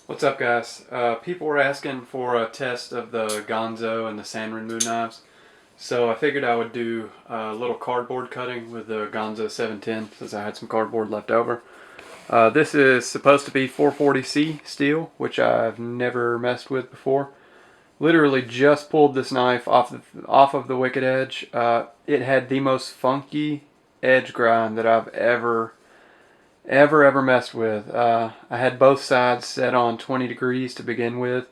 What's up, guys? People were asking for a test of the Ganzo and the Sanrenmu knives, so I figured I would do a little cardboard cutting with the Ganzo 710 since I had some cardboard left over. This is supposed to be 440C steel, which I've never messed with before. Literally just pulled this knife off of the wicked edge. It had the most funky edge grind that I've ever messed with. I had both sides set on 20 degrees to begin with,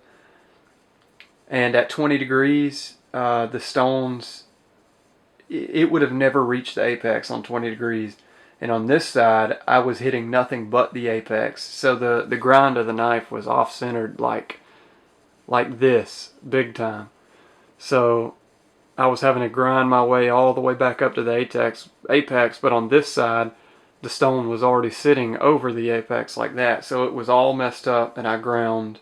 and at 20 degrees the stones, it would have never reached the apex on 20 degrees, and on this side I was hitting nothing but the apex, so the grind of the knife was off centered like this big time. So I was having to grind my way all the way back up to the apex, but on this side the stone was already sitting over the apex like that, so it was all messed up, and I ground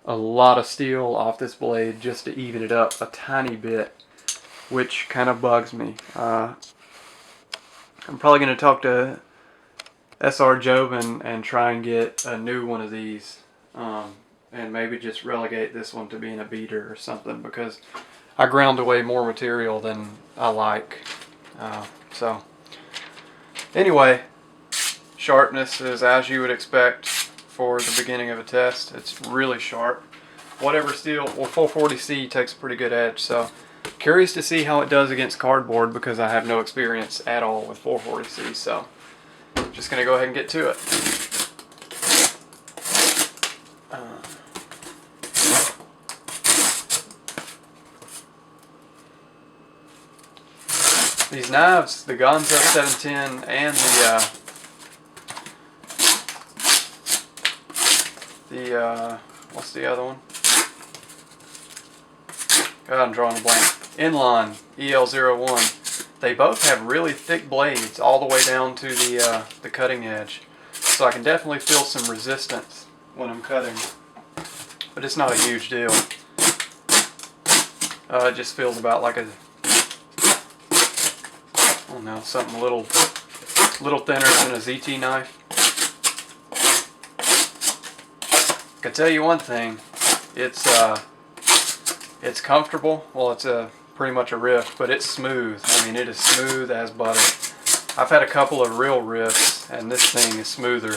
a lot of steel off this blade just to even it up a tiny bit, which kind of bugs me. I'm probably going to talk to SR Job and try and get a new one of these, and maybe just relegate this one to being a beater or something, because I ground away more material than I like. So anyway, sharpness is as you would expect for the beginning of a test. It's really sharp. Whatever steel, well, 440C takes a pretty good edge, so curious to see how it does against cardboard because I have no experience at all with 440C, so just going to go ahead and get to it. These knives, the Ganzo 710 and what's the other one? God, I'm drawing a blank. Inline EL01. They both have really thick blades all the way down to the cutting edge, so I can definitely feel some resistance when I'm cutting, but it's not a huge deal. It just feels about like a, I don't know, something a little thinner than a ZT knife. I can tell you one thing, it's comfortable. Well, it's pretty much a rift, but it's smooth. I mean, it is smooth as butter. I've had a couple of real rifts, and this thing is smoother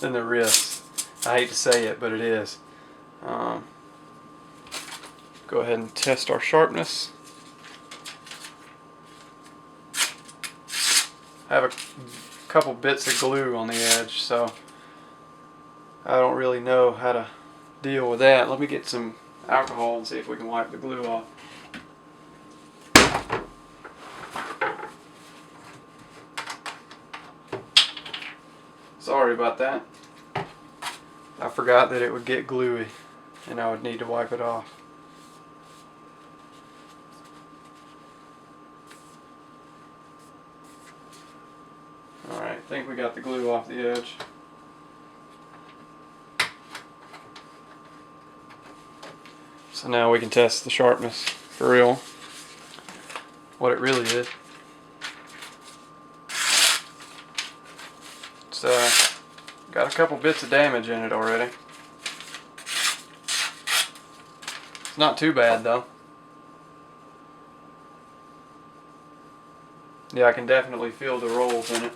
than the rifts. I hate to say it, but it is. Go ahead and test our sharpness. I have a couple bits of glue on the edge, so I don't really know how to deal with that. Let me get some alcohol and see if we can wipe the glue off. Sorry about that. I forgot that it would get gluey and I would need to wipe it off. Alright, I think we got the glue off the edge. So now we can test the sharpness for real, what it really is. It's got a couple bits of damage in it already. It's not too bad though. Yeah, I can definitely feel the rolls in it.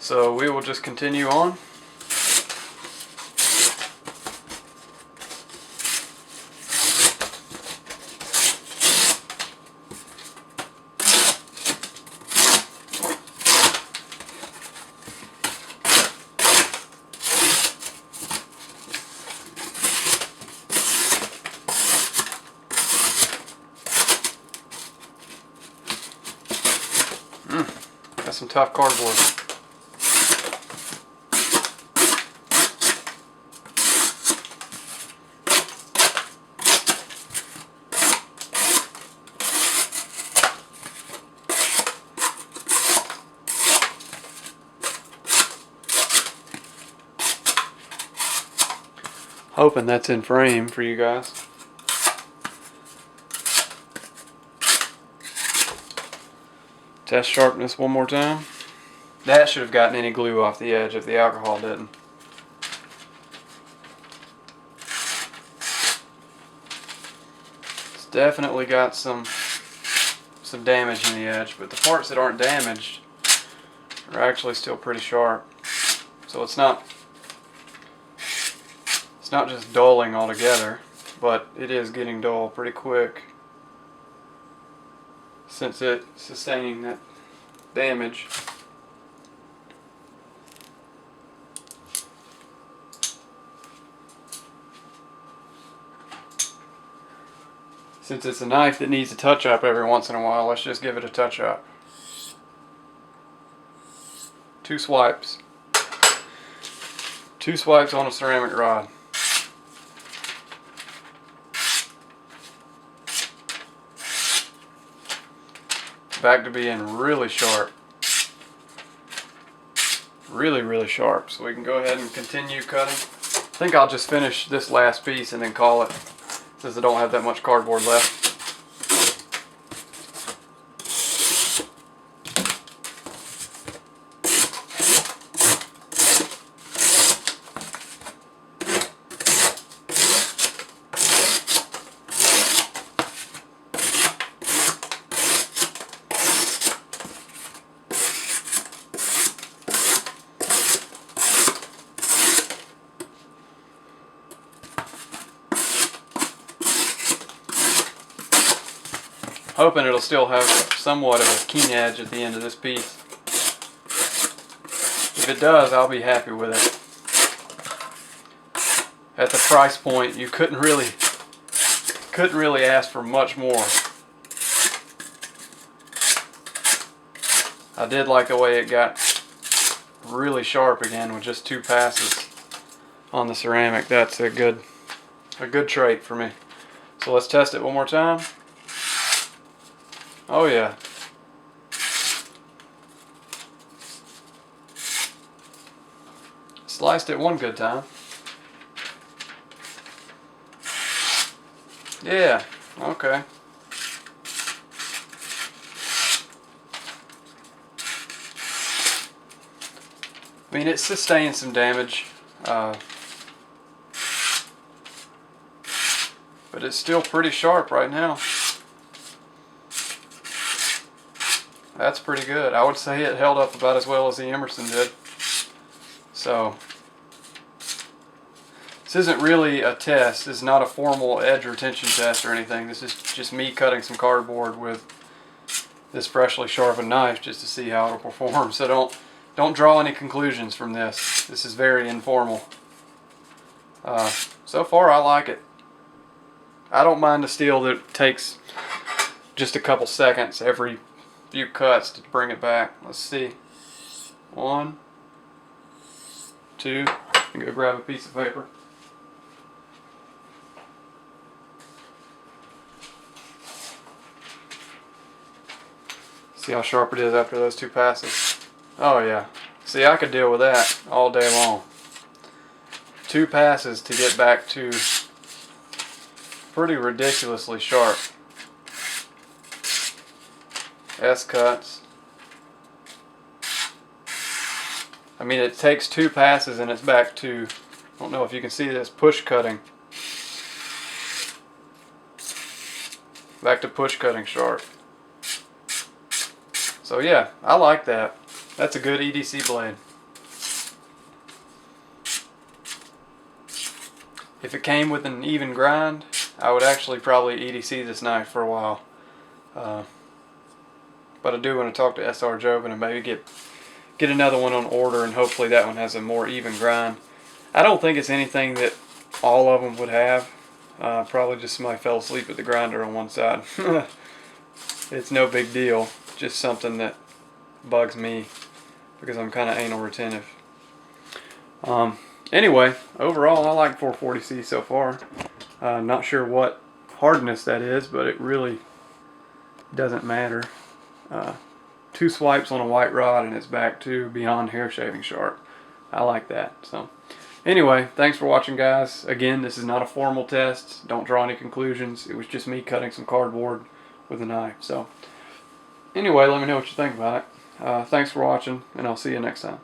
So we will just continue on. That's some tough cardboard. Hoping that's in frame for you guys. Test sharpness one more time. That should have gotten any glue off the edge if the alcohol didn't. definitely got some damage in the edge, but the parts that aren't damaged are actually still pretty sharp. So it's not just dulling altogether, but it is getting dull pretty quick since it's sustaining that damage. Since it's a knife that needs a touch-up every once in a while, let's just give it a touch-up. 2 swipes. 2 swipes on a ceramic rod. Back to being really sharp. Really sharp. So we can go ahead and continue cutting. I think I'll just finish this last piece and then call it, since I don't have that much cardboard left. Hoping it'll still have somewhat of a keen edge at the end of this piece. If it does, I'll be happy with it. At the price point, you couldn't really ask for much more. I did like the way it got really sharp again with just 2 passes on the ceramic. That's a good trait for me. So let's test it one more time. Oh yeah. Sliced it one good time. Yeah, okay. I mean, it sustained some damage, but it's still pretty sharp right now. That's pretty good. I would say it held up about as well as the Emerson did. So, this isn't really a test. This is not a formal edge retention test or anything. This is just me cutting some cardboard with this freshly sharpened knife just to see how it'll perform. So don't draw any conclusions from this. This is very informal. So far, I like it. I don't mind a steel that takes just a couple seconds every few cuts to bring it back. Let's see. 1, 2. And go grab a piece of paper. See how sharp it is after those 2 passes. Oh yeah. See, I could deal with that all day long. 2 passes to get back to pretty ridiculously sharp S-cuts. I mean, it takes 2 passes and it's back to, I don't know if you can see this, push cutting. Back to push cutting sharp. So yeah, I like that. That's a good EDC blade. If it came with an even grind, I would actually probably EDC this knife for a while. But I do want to talk to SR Jobin and maybe get another one on order, and hopefully that one has a more even grind. I don't think it's anything that all of them would have. Probably just somebody fell asleep with the grinder on one side. It's no big deal. Just something that bugs me because I'm kind of anal retentive. Anyway, overall I like 440C so far. Not sure what hardness that is, but it really doesn't matter. 2 swipes on a white rod and it's back to beyond hair shaving sharp. I like that. So anyway, thanks for watching, guys. Again, this is not a formal test. Don't draw any conclusions. It was just me cutting some cardboard with a knife. So anyway, let me know what you think about it. Thanks for watching, and I'll see you next time.